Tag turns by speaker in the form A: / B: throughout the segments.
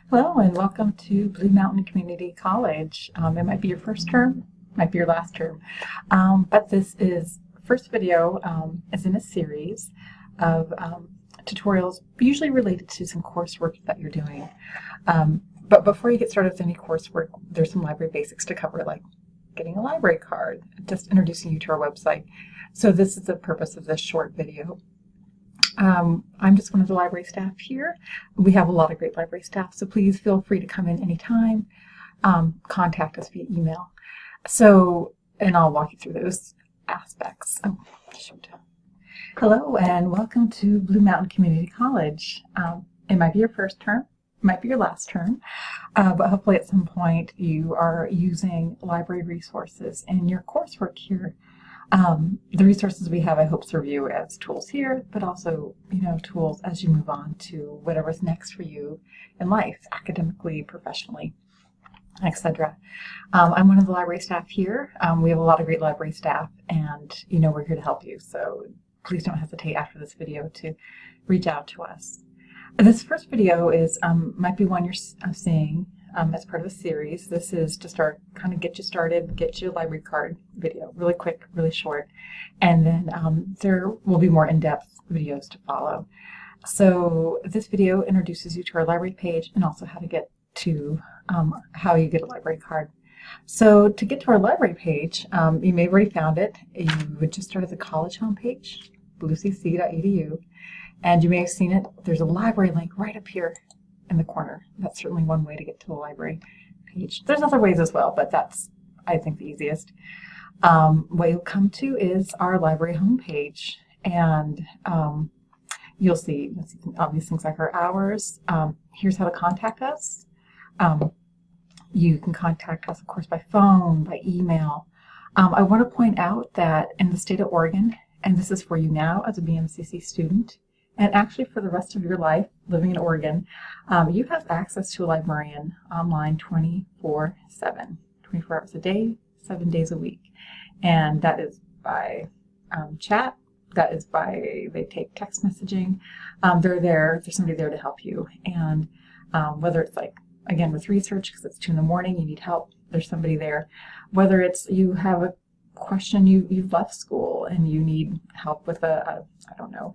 A: Hello and welcome to Blue Mountain Community College. It might be your first term, might be your last term, but this is first video is in a series of tutorials usually related to some coursework that you're doing. But before you get started with any coursework, there's some library basics to cover, like getting a library card, just introducing you to our website. So this is the purpose of this short video. I'm just one of the library staff here. We have a lot of great library staff, so please feel free to come in anytime. Contact us via email. And I'll walk you through those aspects. Oh, shoot. Hello and welcome to Blue Mountain Community College. It might be your first term, it might be your last term, but hopefully at some point you are using library resources in your coursework here. The resources we have, I hope, serve you as tools here, but also, tools as you move on to whatever's next for you in life, academically, professionally, etc. I'm one of the library staff here. We have a lot of great library staff, and we're here to help you. So please don't hesitate after this video to reach out to us. This first video is might be one you're seeing as part of a series. This is to get you started, get you a library card video, really quick, really short, and then there will be more in-depth videos to follow. So this video introduces you to our library page and also how to get to how you get a library card. So to get to our library page, you may have already found it. You would just start at the college homepage, bluecc.edu, and you may have seen it. There's a library link right up here in the corner. That's certainly one way to get to the library page. There's other ways as well, but that's, I think, the easiest. What you'll come to is our library homepage, and you'll see obvious things like our hours. Here's how to contact us. You can contact us, of course, by phone, by email. I want to point out that in the state of Oregon, and this is for you now as a BMCC student, and actually for the rest of your life living in Oregon, you have access to a librarian online 24/7, 24 hours a day, 7 days a week. And that is by chat, that is by, they take text messaging. They're there, there's somebody there to help you. And whether it's like, again, with research, because it's 2 in the morning, you need help, there's somebody there. Whether it's you have a question, you've left school and you need help with I don't know,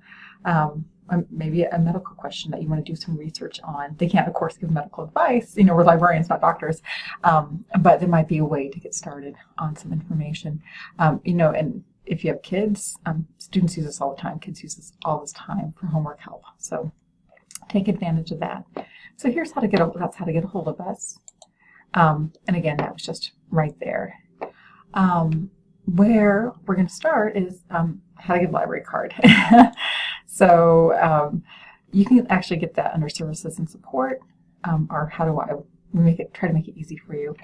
A: maybe a medical question that you want to do some research on. They can't, of course, give medical advice. We're librarians, not doctors, but there might be a way to get started on some information. And if you have kids, students use this all the time. Kids use this all this time for homework help. So take advantage of that. So here's how to get that's how to get a hold of us. And again, that was just right there. Where we're going to start is how to get a library card. So you can actually get that under services and support, or how do I try to make it easy for you.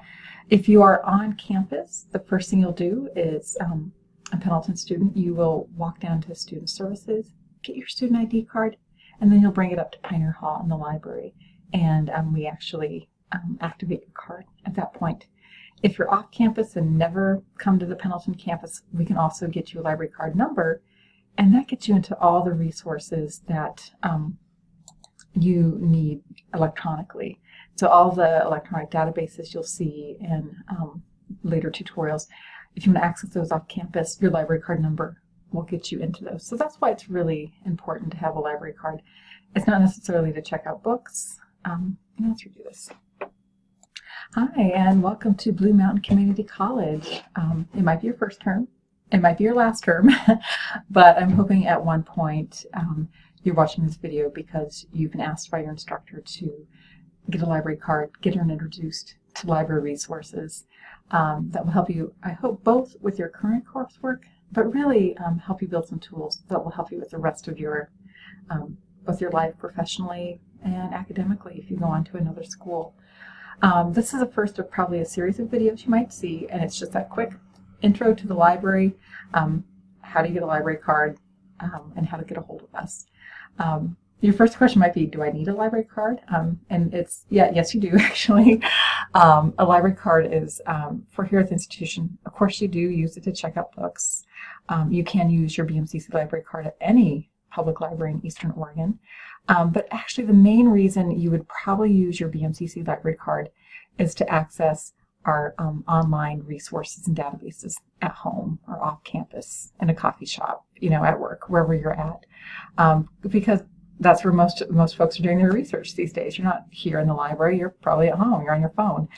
A: If you are on campus, the first thing you'll do is a Pendleton student, you will walk down to student services, get your student ID card, and then you'll bring it up to Pioneer Hall in the library, and we actually activate your card at that point. If you're off campus and never come to the Pendleton campus, we can also get you a library card number, and that gets you into all the resources that you need electronically. So all the electronic databases you'll see in later tutorials, if you want to access those off campus, your library card number will get you into those. So that's why it's really important to have a library card. It's not necessarily to check out books. Let's redo this. Hi, and welcome to Blue Mountain Community College. It might be your first term, it might be your last term, but I'm hoping at one point you're watching this video because you've been asked by your instructor to get a library card, get her introduced to library resources that will help you, I hope, both with your current coursework, but really help you build some tools that will help you with the rest of your, both your life professionally and academically if you go on to another school. This is the first of probably a series of videos you might see, and it's just that quick intro to the library, how to get a library card, and how to get a hold of us. Your first question might be, do I need a library card? And it's, yes you do actually. A library card is for here at the institution. Of course you do use it to check out books. You can use your BMCC library card at any public library in Eastern Oregon. But actually the main reason you would probably use your BMCC library card is to access our online resources and databases at home or off campus, in a coffee shop, at work, wherever you're at. Because that's where most folks are doing their research these days. You're not here in the library, you're probably at home, you're on your phone.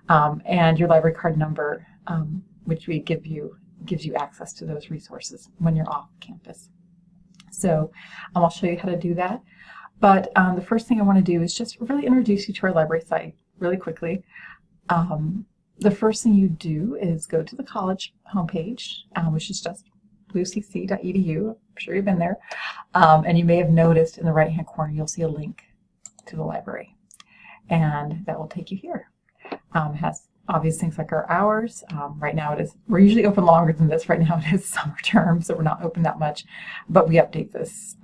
A: And your library card number, which we give you, gives you access to those resources when you're off campus. So I'll show you how to do that. But the first thing I want to do is just really introduce you to our library site really quickly. The first thing you do is go to the college homepage, which is just bluecc.edu. I'm sure you've been there. And you may have noticed in the right-hand corner, you'll see a link to the library. And that will take you here. It has obvious things like our hours. Right now we're usually open longer than this. Right now it is summer term, so we're not open that much. But we update this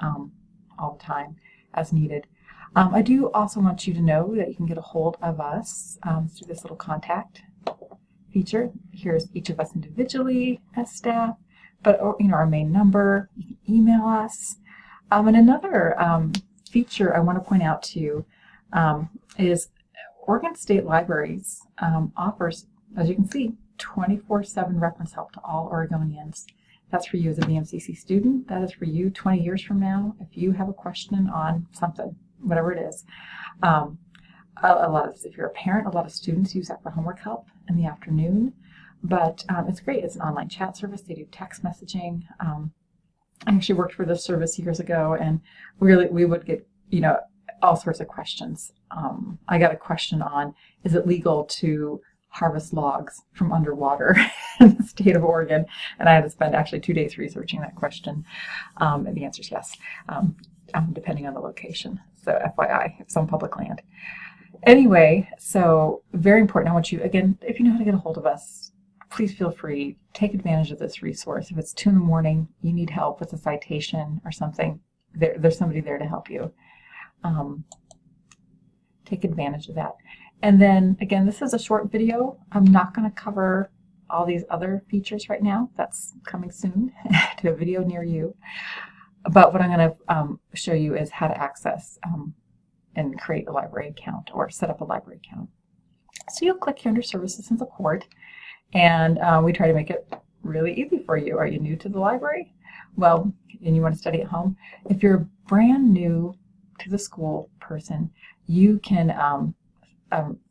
A: all the time as needed. I do also want you to know that you can get a hold of us through this little contact feature. Here's each of us individually as staff, but our main number. You can email us. And another feature I want to point out to you is Oregon State Libraries offers, as you can see, 24/7 reference help to all Oregonians. That's for you as a BMCC student. That is for you 20 years from now if you have a question on something, whatever it is. If you're a parent, a lot of students use that for homework help in the afternoon. But it's great. It's an online chat service. They do text messaging. I actually worked for this service years ago, and we would get all sorts of questions. I got a question on, is it legal to harvest logs from underwater in the state of Oregon? And I had to spend actually 2 days researching that question. And the answer is yes, depending on the location. So FYI, it's on public land. Anyway, so very important. I want you, again, if you know how to get a hold of us, please feel free, take advantage of this resource. If it's 2 in the morning, you need help with a citation or something, there's somebody there to help you. Take advantage of that. And then again, this is a short video. I'm not going to cover all these other features right now. That's coming soon to a video near you. But what I'm going to show you is how to access and create a library account or set up a library account. So you'll click here under Services and Support, and we try to make it really easy for you. Are you new to the library? Well, and you want to study at home? If you're brand new to the school person, you can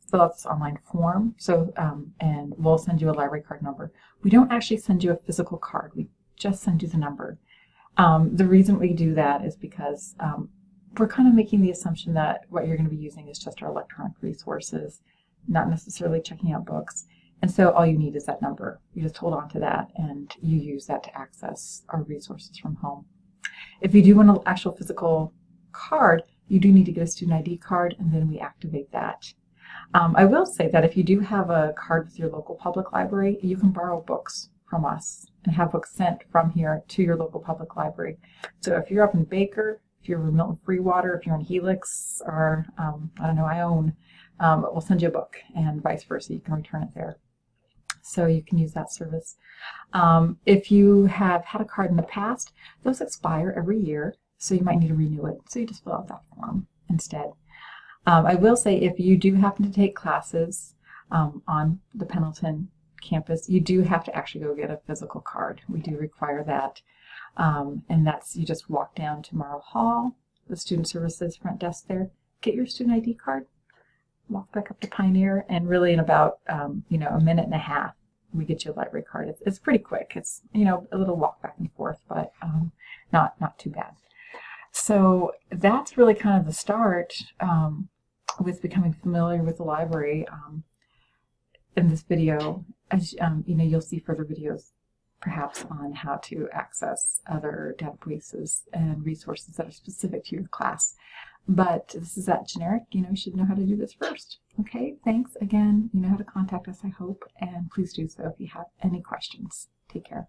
A: fill out this online form. So, and we'll send you a library card number. We don't actually send you a physical card. We just send you the number. The reason we do that is because we're kind of making the assumption that what you're going to be using is just our electronic resources, not necessarily checking out books. And so all you need is that number. You just hold on to that and you use that to access our resources from home. If you do want an actual physical card, you do need to get a student ID card, and then we activate that. I will say that if you do have a card with your local public library, you can borrow books from us and have books sent from here to your local public library. So if you're up in Baker, if you're in Milton Freewater, if you're in Helix, or I don't know, Ione, we'll send you a book, and vice versa. You can return it there. So you can use that service. If you have had a card in the past, those expire every year, so you might need to renew it. So you just fill out that form instead. I will say, if you do happen to take classes on the Pendleton campus, you do have to actually go get a physical card. We do require that. And that's, you just walk down to Morrow Hall, the Student Services front desk there, get your student ID card, walk back up to Pioneer, and really in about a minute and a half, we get you a library card. It's pretty quick. It's a little walk back and forth, but not too bad. So that's really kind of the start with becoming familiar with the library. In this video, as you'll see further videos perhaps on how to access other databases and resources that are specific to your class. But this is that generic, you should know how to do this first. Okay, thanks again. You know how to contact us, I hope, and please do so if you have any questions. Take care.